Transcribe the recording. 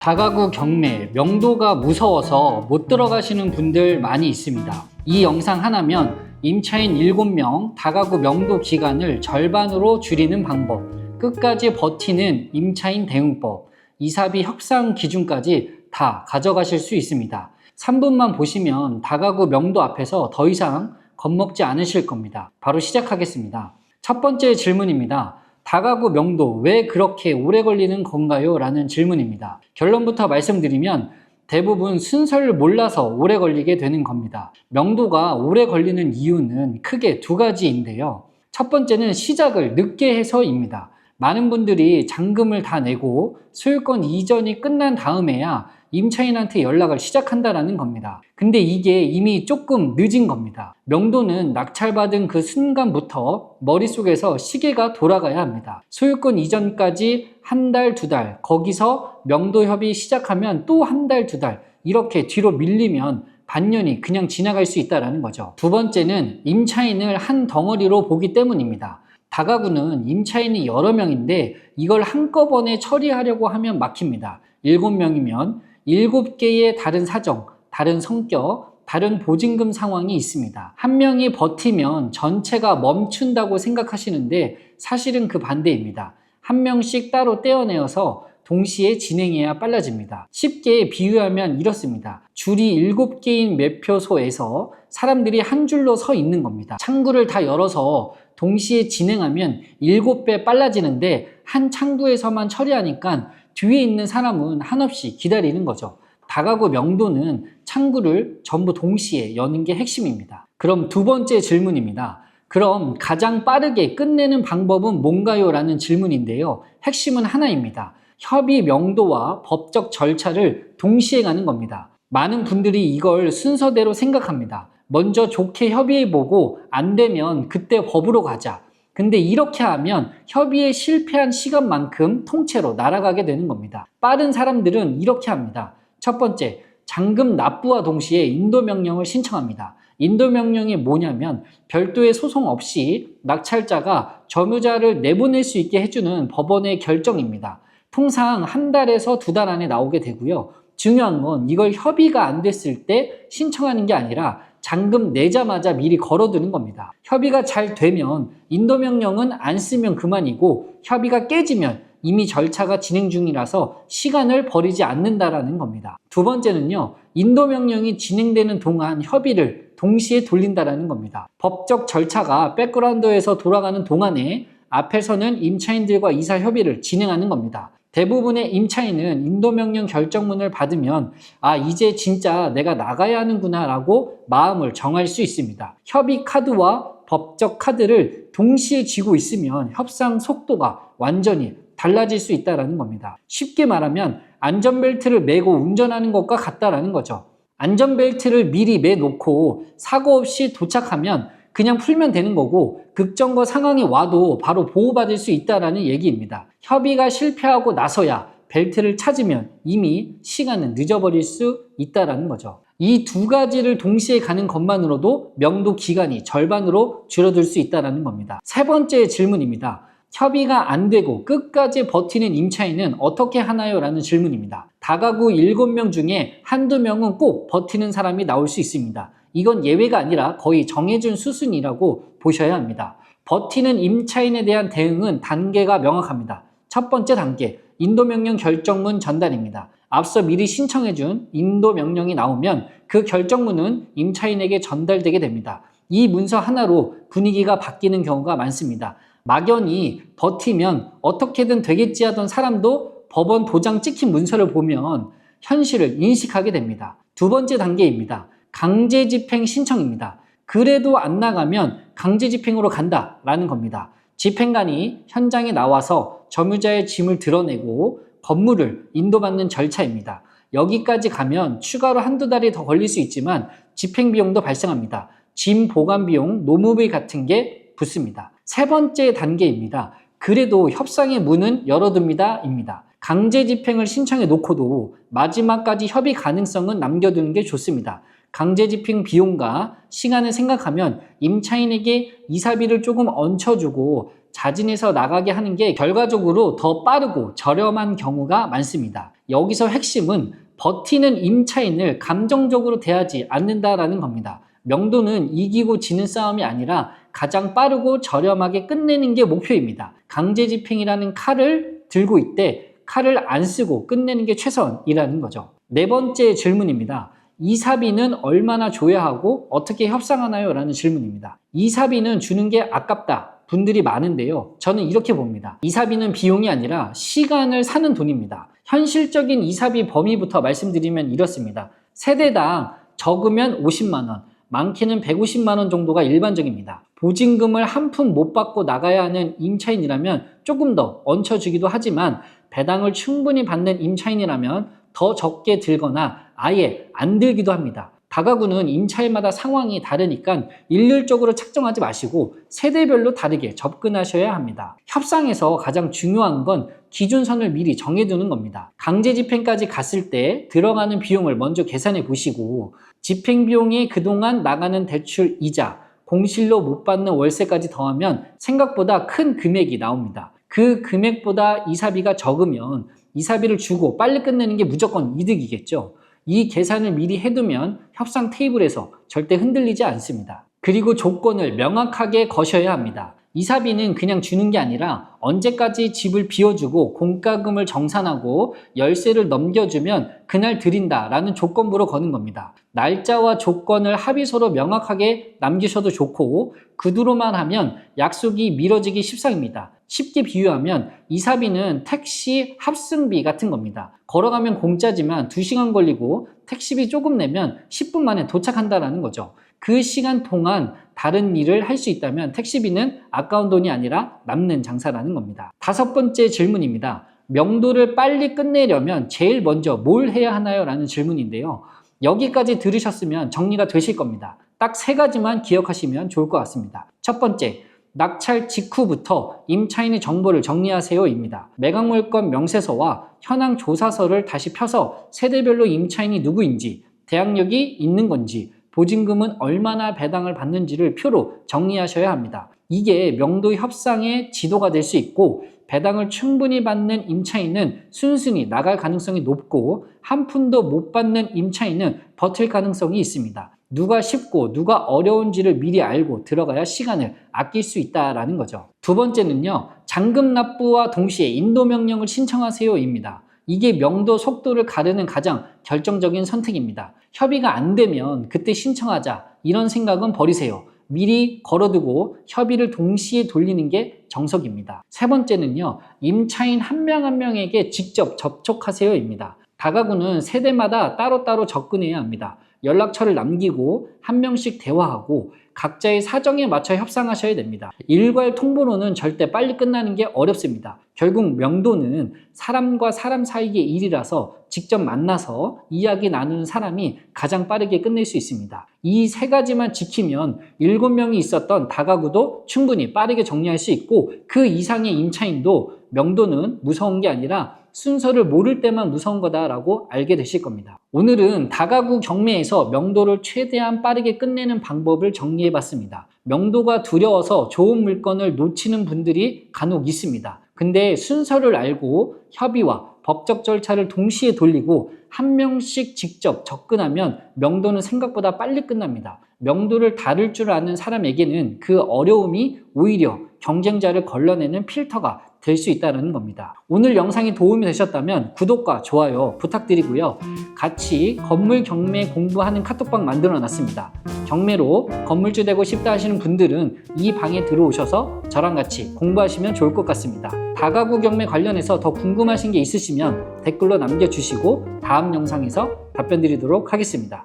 다가구 경매, 명도가 무서워서 못 들어가시는 분들 많이 있습니다. 이 영상 하나면 임차인 7명 다가구 명도 기간을 절반으로 줄이는 방법, 끝까지 버티는 임차인 대응법, 이사비 협상 기준까지 다 가져가실 수 있습니다. 3분만 보시면 다가구 명도 앞에서 더 이상 겁먹지 않으실 겁니다. 바로 시작하겠습니다. 첫 번째 질문입니다. 다가구 명도 왜 그렇게 오래 걸리는 건가요? 라는 질문입니다. 결론부터 말씀드리면 대부분 순서를 몰라서 오래 걸리게 되는 겁니다. 명도가 오래 걸리는 이유는 크게 두 가지인데요. 첫 번째는 시작을 늦게 해서입니다. 많은 분들이 잔금을 다 내고 소유권 이전이 끝난 다음에야 임차인한테 연락을 시작한다라는 겁니다. 근데 이게 이미 조금 늦은 겁니다. 명도는 낙찰받은 그 순간부터 머릿속에서 시계가 돌아가야 합니다. 소유권 이전까지 한 달, 두 달, 거기서 명도 협의 시작하면 또 한 달, 두 달, 이렇게 뒤로 밀리면 반년이 그냥 지나갈 수 있다는 거죠. 두 번째는 임차인을 한 덩어리로 보기 때문입니다. 다가구는 임차인이 여러 명인데 이걸 한꺼번에 처리하려고 하면 막힙니다. 7명이면 7개의 다른 사정, 다른 성격, 다른 보증금 상황이 있습니다. 한 명이 버티면 전체가 멈춘다고 생각하시는데 사실은 그 반대입니다. 한 명씩 따로 떼어내어서 동시에 진행해야 빨라집니다. 쉽게 비유하면 이렇습니다. 줄이 7개인 매표소에서 사람들이 한 줄로 서 있는 겁니다. 창구를 다 열어서 동시에 진행하면 7배 빨라지는데 한 창구에서만 처리하니까 뒤에 있는 사람은 한없이 기다리는 거죠. 다가구 명도는 창구를 전부 동시에 여는 게 핵심입니다. 그럼 두 번째 질문입니다. 그럼 가장 빠르게 끝내는 방법은 뭔가요? 라는 질문인데요. 핵심은 하나입니다. 협의 명도와 법적 절차를 동시에 가는 겁니다. 많은 분들이 이걸 순서대로 생각합니다. 먼저 좋게 협의해보고 안 되면 그때 법으로 가자. 근데 이렇게 하면 협의에 실패한 시간만큼 통째로 날아가게 되는 겁니다. 빠른 사람들은 이렇게 합니다. 첫 번째, 잔금 납부와 동시에 인도명령을 신청합니다. 인도명령이 뭐냐면 별도의 소송 없이 낙찰자가 점유자를 내보낼 수 있게 해주는 법원의 결정입니다. 통상 한 달에서 두 달 안에 나오게 되고요. 중요한 건 이걸 협의가 안 됐을 때 신청하는 게 아니라 잔금 내자마자 미리 걸어두는 겁니다. 협의가 잘 되면 인도명령은 안 쓰면 그만이고 협의가 깨지면 이미 절차가 진행 중이라서 시간을 버리지 않는다라는 겁니다. 두 번째는요. 인도명령이 진행되는 동안 협의를 동시에 돌린다라는 겁니다. 법적 절차가 백그라운드에서 돌아가는 동안에 앞에서는 임차인들과 이사 협의를 진행하는 겁니다. 대부분의 임차인은 인도명령 결정문을 받으면 이제 진짜 내가 나가야 하는구나 라고 마음을 정할 수 있습니다. 협의 카드와 법적 카드를 동시에 쥐고 있으면 협상 속도가 완전히 달라질 수 있다는 겁니다. 쉽게 말하면 안전벨트를 매고 운전하는 것과 같다라는 거죠. 안전벨트를 미리 매놓고 사고 없이 도착하면 그냥 풀면 되는 거고 급정거 상황이 와도 바로 보호받을 수 있다는 얘기입니다. 협의가 실패하고 나서야 벨트를 찾으면 이미 시간은 늦어버릴 수 있다는 거죠. 이 두 가지를 동시에 가는 것만으로도 명도 기간이 절반으로 줄어들 수 있다는 겁니다. 세 번째 질문입니다. 협의가 안 되고 끝까지 버티는 임차인은 어떻게 하나요? 라는 질문입니다. 다가구 7명 중에 한두 명은 꼭 버티는 사람이 나올 수 있습니다. 이건 예외가 아니라 거의 정해준 수순이라고 보셔야 합니다. 버티는 임차인에 대한 대응은 단계가 명확합니다. 첫 번째 단계, 인도명령 결정문 전달입니다. 앞서 미리 신청해준 인도명령이 나오면 그 결정문은 임차인에게 전달되게 됩니다. 이 문서 하나로 분위기가 바뀌는 경우가 많습니다. 막연히 버티면 어떻게든 되겠지 하던 사람도 법원 도장 찍힌 문서를 보면 현실을 인식하게 됩니다. 두 번째 단계입니다. 강제집행 신청입니다. 그래도 안 나가면 강제집행으로 간다라는 겁니다. 집행관이 현장에 나와서 점유자의 짐을 드러내고 건물을 인도받는 절차입니다. 여기까지 가면 추가로 한두 달이 더 걸릴 수 있지만 집행비용도 발생합니다. 짐 보관비용, 노무비 같은 게 붙습니다. 세 번째 단계입니다. 그래도 협상의 문은 열어둡니다. 입니다. 강제 집행을 신청해 놓고도 마지막까지 협의 가능성은 남겨두는 게 좋습니다. 강제집행 비용과 시간을 생각하면 임차인에게 이사비를 조금 얹혀주고 자진해서 나가게 하는 게 결과적으로 더 빠르고 저렴한 경우가 많습니다. 여기서 핵심은 버티는 임차인을 감정적으로 대하지 않는다라는 겁니다. 명도는 이기고 지는 싸움이 아니라 가장 빠르고 저렴하게 끝내는 게 목표입니다. 강제집행이라는 칼을 들고 있되 칼을 안 쓰고 끝내는 게 최선이라는 거죠. 네 번째 질문입니다. 이사비는 얼마나 줘야 하고 어떻게 협상하나요? 라는 질문입니다. 이사비는 주는 게 아깝다 분들이 많은데요. 저는 이렇게 봅니다. 이사비는 비용이 아니라 시간을 사는 돈입니다. 현실적인 이사비 범위부터 말씀드리면 이렇습니다. 세대당 적으면 50만 원, 많게는 150만 원 정도가 일반적입니다. 보증금을 한 푼 못 받고 나가야 하는 임차인이라면 조금 더 얹혀주기도 하지만 배당을 충분히 받는 임차인이라면 더 적게 들거나 아예 안 들기도 합니다. 다가구는 임차인마다 상황이 다르니까 일률적으로 책정하지 마시고 세대별로 다르게 접근하셔야 합니다. 협상에서 가장 중요한 건 기준선을 미리 정해두는 겁니다. 강제집행까지 갔을 때 들어가는 비용을 먼저 계산해 보시고 집행비용에 그동안 나가는 대출 이자, 공실로 못 받는 월세까지 더하면 생각보다 큰 금액이 나옵니다. 그 금액보다 이사비가 적으면 이사비를 주고 빨리 끝내는 게 무조건 이득이겠죠. 이 계산을 미리 해두면 협상 테이블에서 절대 흔들리지 않습니다. 그리고 조건을 명확하게 거셔야 합니다. 이사비는 그냥 주는 게 아니라 언제까지 집을 비워주고 공과금을 정산하고 열쇠를 넘겨주면 그날 드린다라는 조건부로 거는 겁니다. 날짜와 조건을 합의서로 명확하게 남기셔도 좋고 그대로만 하면 약속이 미뤄지기 십상입니다. 쉽게 비유하면 이사비는 택시 합승비 같은 겁니다. 걸어가면 공짜지만 2시간 걸리고 택시비 조금 내면 10분 만에 도착한다는 거죠. 그 시간 동안 다른 일을 할 수 있다면 택시비는 아까운 돈이 아니라 남는 장사라는 겁니다. 다섯 번째 질문입니다. 명도를 빨리 끝내려면 제일 먼저 뭘 해야 하나요? 라는 질문인데요. 여기까지 들으셨으면 정리가 되실 겁니다. 딱 3가지만 기억하시면 좋을 것 같습니다. 첫 번째, 낙찰 직후부터 임차인의 정보를 정리하세요입니다. 매각물건 명세서와 현황 조사서를 다시 펴서 세대별로 임차인이 누구인지, 대항력이 있는 건지, 보증금은 얼마나 배당을 받는지를 표로 정리하셔야 합니다. 이게 명도 협상의 지도가 될 수 있고 배당을 충분히 받는 임차인은 순순히 나갈 가능성이 높고 한 푼도 못 받는 임차인은 버틸 가능성이 있습니다. 누가 쉽고 누가 어려운지를 미리 알고 들어가야 시간을 아낄 수 있다는 거죠. 두 번째는요, 잔금 납부와 동시에 인도명령을 신청하세요입니다. 이게 명도 속도를 가르는 가장 결정적인 선택입니다. 협의가 안 되면 그때 신청하자 이런 생각은 버리세요. 미리 걸어두고 협의를 동시에 돌리는 게 정석입니다. 세 번째는요, 임차인 한 명 한 명에게 직접 접촉하세요입니다. 다가구는 세대마다 따로따로 접근해야 합니다. 연락처를 남기고 한 명씩 대화하고 각자의 사정에 맞춰 협상하셔야 됩니다. 일괄 통보로는 절대 빨리 끝나는 게 어렵습니다. 결국 명도는 사람과 사람 사이의 일이라서 직접 만나서 이야기 나누는 사람이 가장 빠르게 끝낼 수 있습니다. 이 3가지만 지키면 7명이 있었던 다가구도 충분히 빠르게 정리할 수 있고 그 이상의 임차인도 명도는 무서운 게 아니라 순서를 모를 때만 무서운 거다라고 알게 되실 겁니다. 오늘은 다가구 경매에서 명도를 최대한 빠르게 끝내는 방법을 정리해봤습니다. 명도가 두려워서 좋은 물건을 놓치는 분들이 간혹 있습니다. 근데 순서를 알고 협의와 법적 절차를 동시에 돌리고 한 명씩 직접 접근하면 명도는 생각보다 빨리 끝납니다. 명도를 다룰 줄 아는 사람에게는 그 어려움이 오히려 경쟁자를 걸러내는 필터가 될 수 있다는 겁니다. 오늘 영상이 도움이 되셨다면 구독과 좋아요 부탁드리고요. 같이 건물 경매 공부하는 카톡방 만들어 놨습니다. 경매로 건물주 되고 싶다 하시는 분들은 이 방에 들어오셔서 저랑 같이 공부하시면 좋을 것 같습니다. 다가구 경매 관련해서 더 궁금하신 게 있으시면 댓글로 남겨주시고 다음 영상에서 답변 드리도록 하겠습니다.